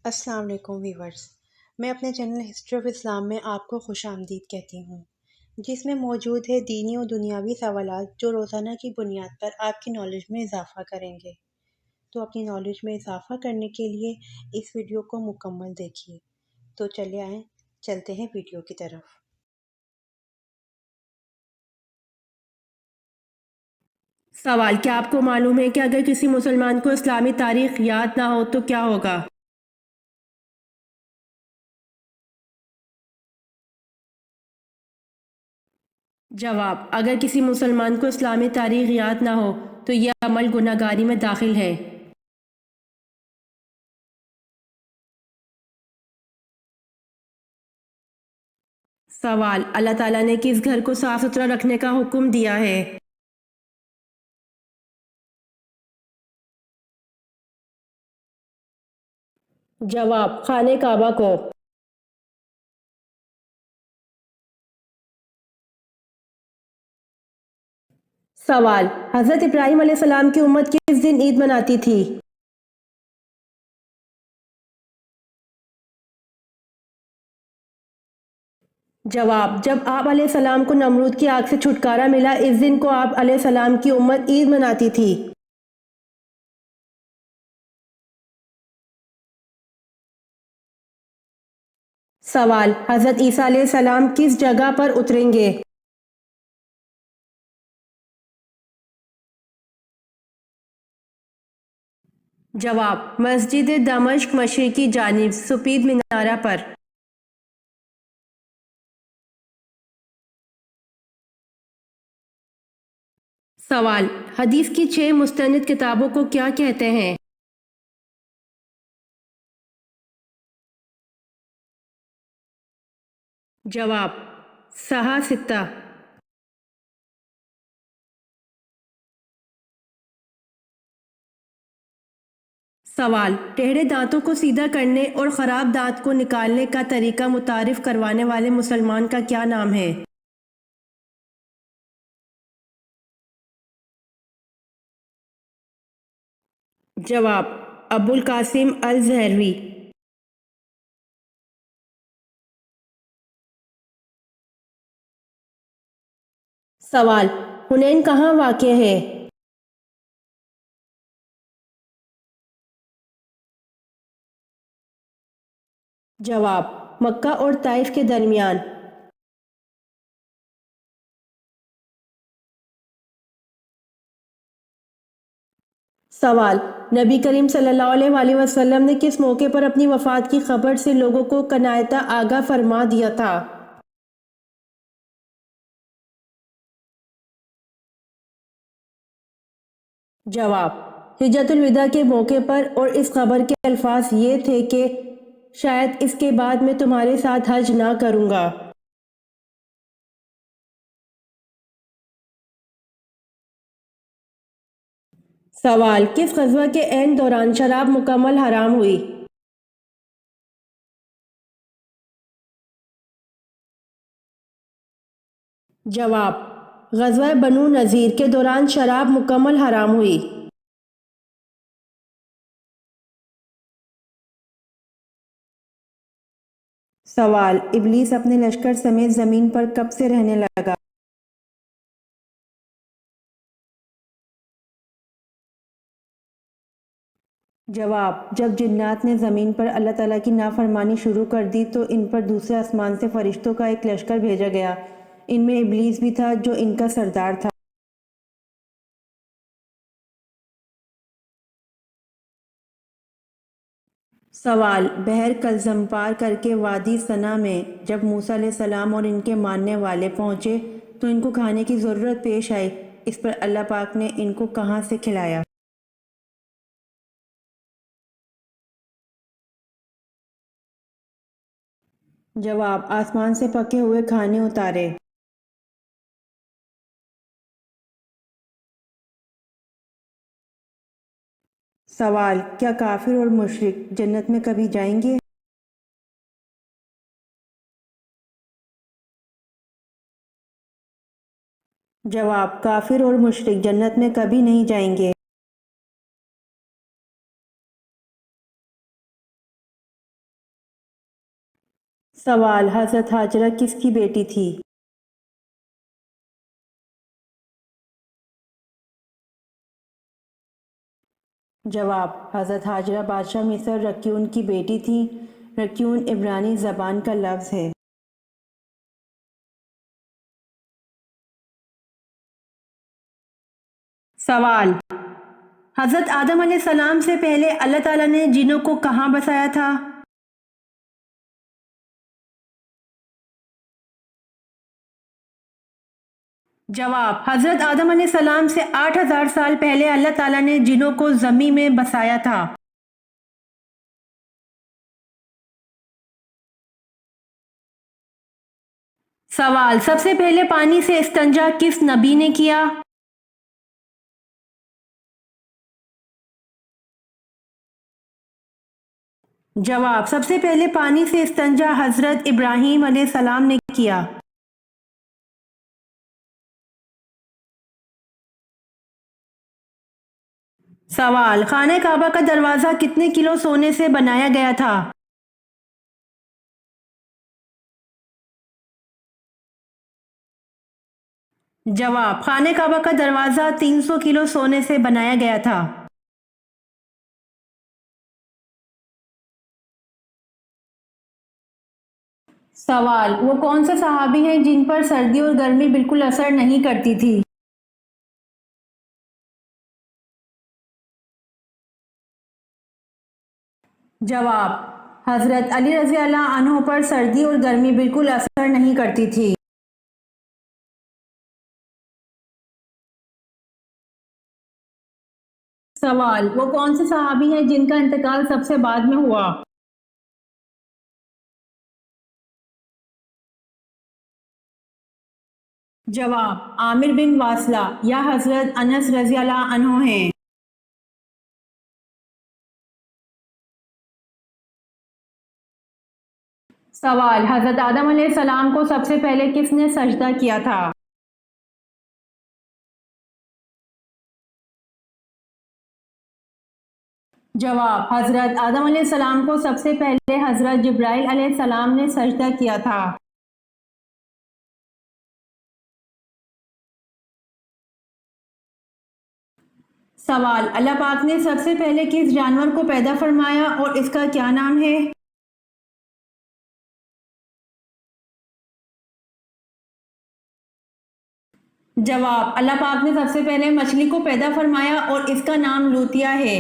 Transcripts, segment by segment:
السلام علیکم ویورز، میں اپنے چینل ہسٹری آف اسلام میں آپ کو خوش آمدید کہتی ہوں، جس میں موجود ہے دینی و دنیاوی سوالات جو روزانہ کی بنیاد پر آپ کی نالج میں اضافہ کریں گے۔ تو اپنی نالج میں اضافہ کرنے کے لیے اس ویڈیو کو مکمل دیکھیے۔ تو چلے آئیں، چلتے ہیں ویڈیو کی طرف۔ سوال: کیا آپ کو معلوم ہے کہ اگر کسی مسلمان کو اسلامی تاریخ یاد نہ ہو تو کیا ہوگا؟ جواب: اگر کسی مسلمان کو اسلامی تاریخ یاد نہ ہو تو یہ عمل گناہگاری میں داخل ہے۔ سوال: اللہ تعالیٰ نے کس گھر کو صاف ستھرا رکھنے کا حکم دیا ہے؟ جواب: خانہ کعبہ کو۔ سوال: حضرت ابراہیم علیہ السلام کی امت کس دن عید مناتی تھی؟ جواب: جب آپ علیہ السلام کو نمرود کی آگ سے چھٹکارا ملا، اس دن کو آپ علیہ السلام کی امت عید مناتی تھی۔ سوال: حضرت عیسیٰ علیہ السلام کس جگہ پر اتریں گے؟ جواب: مسجد دمشق مشرقی جانب سفید مینارہ پر۔ سوال: حدیث کی 6 مستند کتابوں کو کیا کہتے ہیں؟ جواب: صحاح ستہ۔ سوال: ٹیڑھے دانتوں کو سیدھا کرنے اور خراب دانت کو نکالنے کا طریقہ متعارف کروانے والے مسلمان کا کیا نام ہے؟ جواب: ابو القاسم الزہروی۔ سوال: حنین کہاں واقع ہے؟ جواب: مکہ اور طائف کے درمیان۔ سوال: نبی کریم صلی اللہ علیہ وآلہ وسلم نے کس موقع پر اپنی وفات کی خبر سے لوگوں کو قناعتہ آگاہ فرما دیا تھا؟ جواب: حجۃ الوداع کے موقع پر، اور اس خبر کے الفاظ یہ تھے کہ شاید اس کے بعد میں تمہارے ساتھ حج نہ کروں گا۔ سوال: کس غزوہ کے عین دوران شراب مکمل حرام ہوئی؟ جواب: غزوہ بنو نذیر کے دوران شراب مکمل حرام ہوئی۔ سوال: ابلیس اپنے لشکر سمیت زمین پر کب سے رہنے لگا؟ جواب: جب جنات نے زمین پر اللہ تعالیٰ کی نافرمانی شروع کر دی تو ان پر دوسرے آسمان سے فرشتوں کا ایک لشکر بھیجا گیا، ان میں ابلیس بھی تھا جو ان کا سردار تھا۔ سوال: بحر کلزم پار کر کے وادی سنا میں جب موسیٰ علیہ السلام اور ان کے ماننے والے پہنچے تو ان کو کھانے کی ضرورت پیش آئی، اس پر اللہ پاک نے ان کو کہاں سے کھلایا؟ جواب: آسمان سے پکے ہوئے کھانے اتارے۔ سوال: کیا کافر اور مشرک جنت میں کبھی جائیں گے؟ جواب: کافر اور مشرک جنت میں کبھی نہیں جائیں گے۔ سوال: حضرت ہاجرہ کس کی بیٹی تھی؟ جواب: حضرت ہاجرہ بادشاہ مصر رکیون کی بیٹی تھیں۔ رکیون عبرانی زبان کا لفظ ہے۔ سوال: حضرت آدم علیہ السلام سے پہلے اللہ تعالیٰ نے جنوں کو کہاں بسایا تھا؟ جواب: حضرت آدم علیہ السلام سے 8000 سال پہلے اللہ تعالیٰ نے جنوں کو زمین میں بسایا تھا۔ سوال: سب سے پہلے پانی سے استنجا کس نبی نے کیا؟ جواب: سب سے پہلے پانی سے استنجا حضرت ابراہیم علیہ السلام نے کیا۔ سوال: خانہ کعبہ کا دروازہ کتنے کلو سونے سے بنایا گیا تھا؟ جواب: خانہ کعبہ کا دروازہ 300 کلو سونے سے بنایا گیا تھا۔ سوال: وہ کون سے صحابی ہیں جن پر سردی اور گرمی بالکل اثر نہیں کرتی تھی؟ جواب: حضرت علی رضی اللہ عنہ پر سردی اور گرمی بالکل اثر نہیں کرتی تھی۔ سوال: وہ کون سے صحابی ہیں جن کا انتقال سب سے بعد میں ہوا؟ جواب: عامر بن واصلہ یا حضرت انس رضی اللہ عنہ ہیں۔ سوال: حضرت آدم علیہ السلام کو سب سے پہلے کس نے سجدہ کیا تھا؟ جواب: حضرت آدم علیہ السلام کو سب سے پہلے حضرت جبرائیل علیہ السلام نے سجدہ کیا تھا۔ سوال: اللہ پاک نے سب سے پہلے کس جانور کو پیدا فرمایا اور اس کا کیا نام ہے؟ جواب: اللہ پاک نے سب سے پہلے مچھلی کو پیدا فرمایا اور اس کا نام لوتیا ہے۔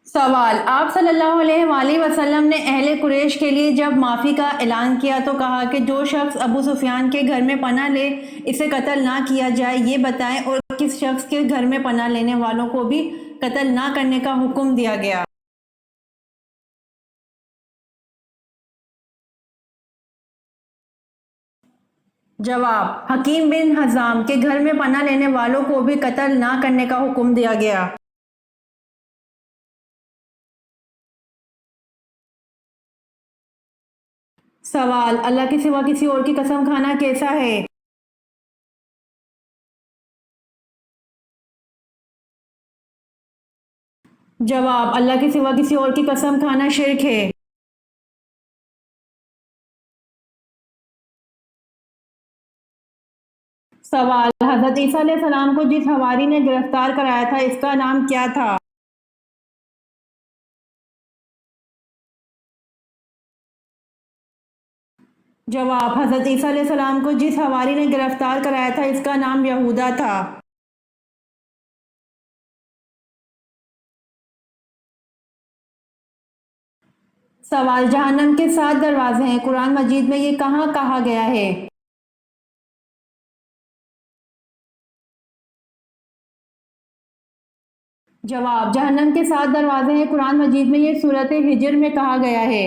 سوال: آپ صلی اللہ علیہ وآلہ وسلم نے اہل قریش کے لیے جب معافی کا اعلان کیا تو کہا کہ جو شخص ابو سفیان کے گھر میں پناہ لے اسے قتل نہ کیا جائے، یہ بتائیں، اور کس شخص کے گھر میں پناہ لینے والوں کو بھی قتل نہ کرنے کا حکم دیا گیا؟ جواب: حکیم بن حزام کے گھر میں پناہ لینے والوں کو بھی قتل نہ کرنے کا حکم دیا گیا۔ سوال: اللہ کے سوا کسی اور کی قسم کھانا کیسا ہے؟ جواب: اللہ کے سوا کسی اور کی قسم کھانا شرک ہے۔ سوال: حضرت عیسیٰ علیہ السلام کو جس حواری نے گرفتار کرایا تھا اس کا نام کیا تھا؟ جواب: حضرت عیسیٰ علیہ السلام کو جس حواری نے گرفتار کرایا تھا اس کا نام یہودا تھا۔ سوال: جہنم کے 7 دروازے ہیں، قرآن مجید میں یہ کہاں کہا گیا ہے؟ جواب: جہنم کے 7 دروازے ہیں، قرآن مجید میں یہ سورۃ حجر میں کہا گیا ہے۔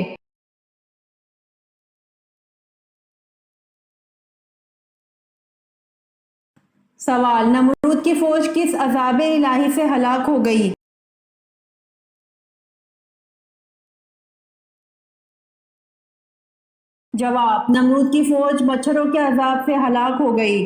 سوال: نمرود کی فوج کس عذاب الہی سے ہلاک ہو گئی؟ جواب: نمرود کی فوج مچھروں کے عذاب سے ہلاک ہو گئی۔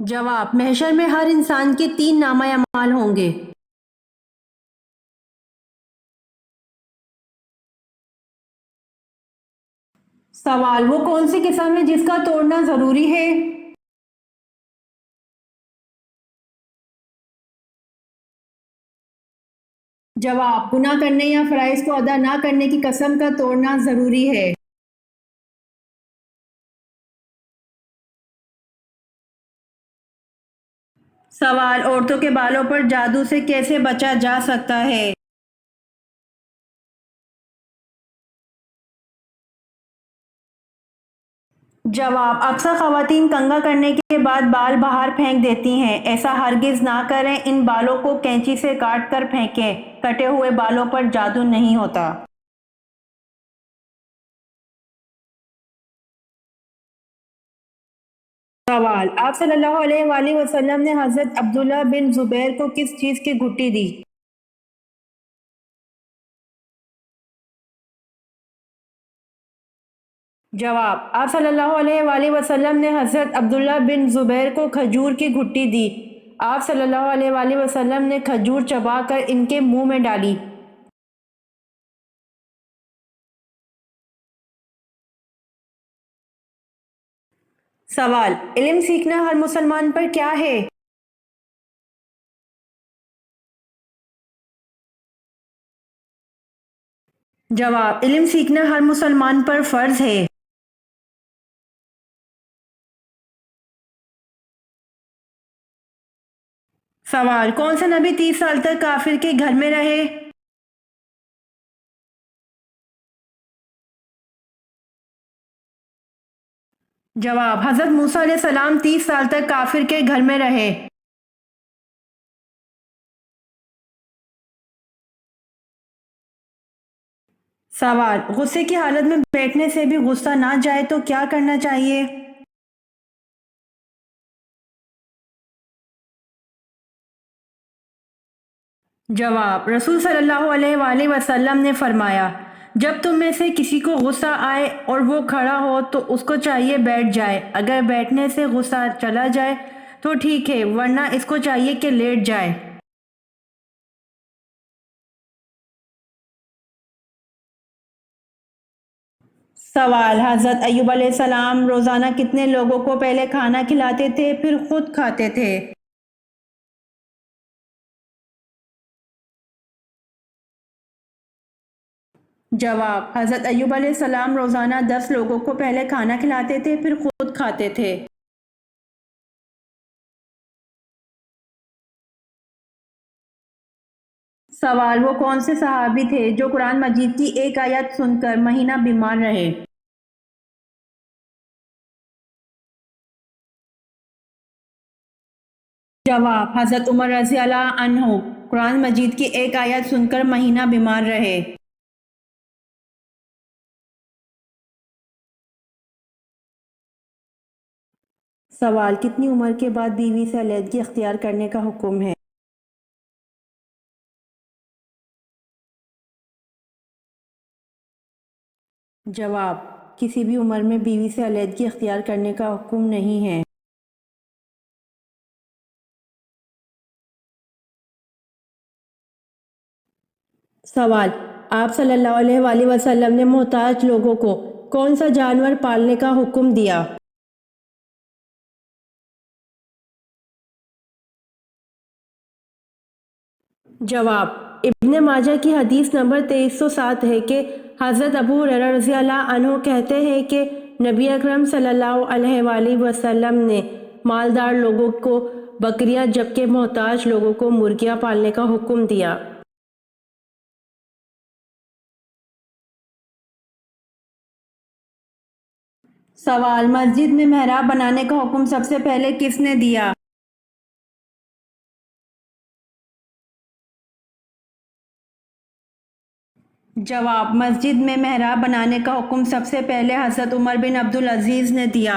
جواب: محشر میں ہر انسان کے 3 نامہ اعمال ہوں گے۔ سوال: وہ کون سی قسم ہے جس کا توڑنا ضروری ہے؟ جواب: گناہ کرنے یا فرائض کو ادا نہ کرنے کی قسم کا توڑنا ضروری ہے۔ سوال: عورتوں کے بالوں پر جادو سے کیسے بچا جا سکتا ہے؟ جواب: اکثر خواتین کنگھا کرنے کے بعد بال باہر پھینک دیتی ہیں، ایسا ہرگز نہ کریں، ان بالوں کو کینچی سے کاٹ کر پھینکیں، کٹے ہوئے بالوں پر جادو نہیں ہوتا۔ سوال: آپ صلی اللہ علیہ وآلہ وسلم نے حضرت عبداللہ بن زبیر کو کس چیز کی گھٹی دی؟ جواب: آپ صلی اللہ علیہ وآلہ وسلم نے حضرت عبداللہ بن زبیر کو کھجور کی گھٹی دی۔ آپ صلی اللہ علیہ وآلہ وسلم نے کھجور چبا کر ان کے منہ میں ڈالی۔ سوال: علم سیکھنا ہر مسلمان پر کیا ہے؟ جواب: علم سیکھنا ہر مسلمان پر فرض ہے۔ سوال: کون سے نبی 30 سال تک کافر کے گھر میں رہے؟ جواب: حضرت موسیٰ علیہ السلام 30 سال تک کافر کے گھر میں رہے۔ سوال: غصے کی حالت میں بیٹھنے سے بھی غصہ نہ جائے تو کیا کرنا چاہیے؟ جواب: رسول صلی اللہ علیہ وآلہ وسلم نے فرمایا، جب تم میں سے کسی کو غصہ آئے اور وہ کھڑا ہو تو اس کو چاہیے بیٹھ جائے، اگر بیٹھنے سے غصہ چلا جائے تو ٹھیک ہے، ورنہ اس کو چاہیے کہ لیٹ جائے۔ سوال: حضرت ایوب علیہ السلام روزانہ کتنے لوگوں کو پہلے کھانا کھلاتے تھے پھر خود کھاتے تھے؟ جواب: حضرت ایوب علیہ السلام روزانہ 10 لوگوں کو پہلے کھانا کھلاتے تھے پھر خود کھاتے تھے۔ سوال: وہ کون سے صحابی تھے جو قرآن مجید کی ایک آیت سن کر مہینہ بیمار رہے؟ جواب: حضرت عمر رضی اللہ عنہ قرآن مجید کی ایک آیت سن کر مہینہ بیمار رہے۔ سوال: کتنی عمر کے بعد بیوی سے علیحدگی اختیار کرنے کا حکم ہے؟ جواب: کسی بھی عمر میں بیوی سے علیحدگی اختیار کرنے کا حکم نہیں ہے۔ سوال: آپ صلی اللہ علیہ وآلہ وسلم نے محتاج لوگوں کو کون سا جانور پالنے کا حکم دیا؟ جواب: ابن ماجہ کی حدیث نمبر 2307 ہے کہ حضرت ابو ہریرہ رضی اللہ عنہ کہتے ہیں کہ نبی اکرم صلی اللہ علیہ وآلہ وسلم نے مالدار لوگوں کو بکریاں جبکہ محتاج لوگوں کو مرغیاں پالنے کا حکم دیا۔ سوال: مسجد میں محراب بنانے کا حکم سب سے پہلے کس نے دیا؟ جواب: مسجد میں محراب بنانے کا حکم سب سے پہلے حضرت عمر بن عبدالعزیز نے دیا۔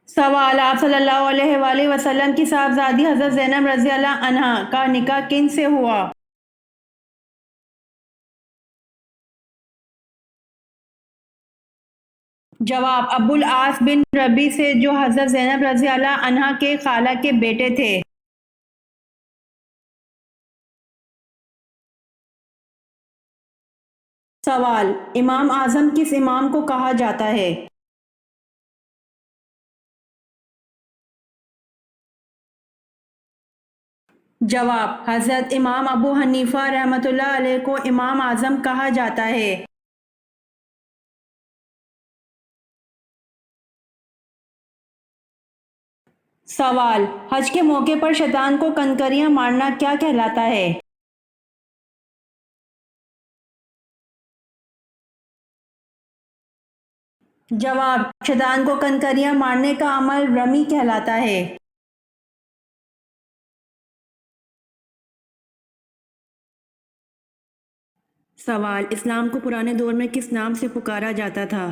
سوال: آپ صلی اللہ علیہ وآلہ وسلم کی صاحبزادی حضرت زینب رضی اللہ عنہا کا نکاح کن سے ہوا؟ جواب: ابو العاص بن ربی سے، جو حضرت زینب رضی اللہ عنہا کے خالہ کے بیٹے تھے۔ سوال: امام اعظم کس امام کو کہا جاتا ہے؟ جواب: حضرت امام ابو حنیفہ رحمۃ اللہ علیہ کو امام اعظم کہا جاتا ہے۔ سوال: حج کے موقع پر شیطان کو کنکریاں مارنا کیا کہلاتا ہے؟ جواب: شیطان کو کنکریاں مارنے کا عمل رمی کہلاتا ہے۔ سوال: اسلام کو پرانے دور میں کس نام سے پکارا جاتا تھا؟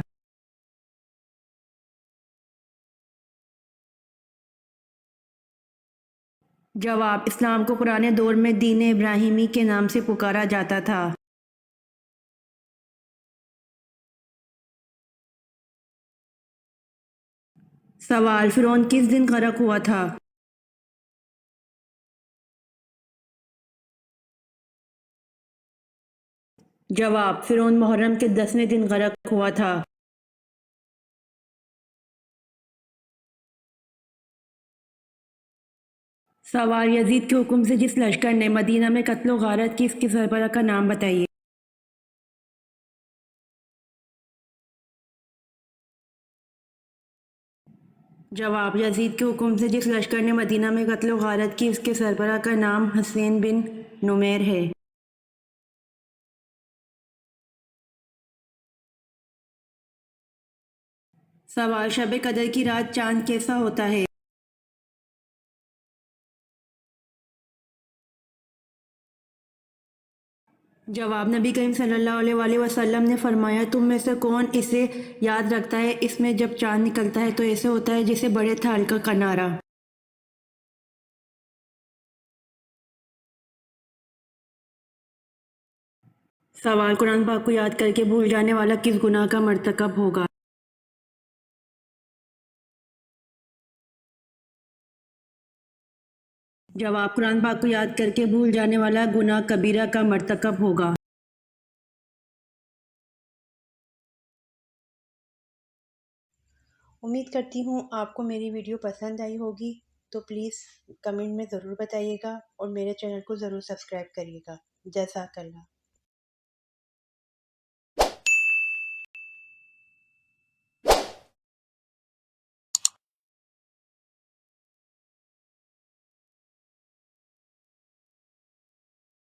جواب: اسلام کو پرانے دور میں دین ابراہیمی کے نام سے پکارا جاتا تھا۔ سوال: فرعون کس دن غرق ہوا تھا؟ جواب: فرعون محرم کے 10ویں دن غرق ہوا تھا۔ سوال: یزید کے حکم سے جس لشکر نے مدینہ میں قتل و غارت کی، اس کے سربراہ کا نام بتائیے۔ جواب: یزید کے حکم سے جس لشکر نے مدینہ میں قتل و غارت کی، اس کے سربراہ کا نام حسین بن نمیر ہے۔ سوال: شب قدر کی رات چاند کیسا ہوتا ہے؟ جواب: نبی کریم صلی اللہ علیہ وآلہ وسلم نے فرمایا، تم میں سے کون اسے یاد رکھتا ہے، اس میں جب چاند نکلتا ہے تو ایسے ہوتا ہے جیسے بڑے تھال کا کنارہ۔ سوال: قرآن پاک کو یاد کر کے بھول جانے والا کس گناہ کا مرتکب ہوگا؟ جواب: قرآن پاک کو یاد کر کے بھول جانے والا گناہ کبیرہ کا مرتکب ہوگا۔ امید کرتی ہوں آپ کو میری ویڈیو پسند آئی ہوگی، تو پلیز کمنٹ میں ضرور بتائیے گا اور میرے چینل کو ضرور سبسکرائب کریے گا۔ جزاک اللہ۔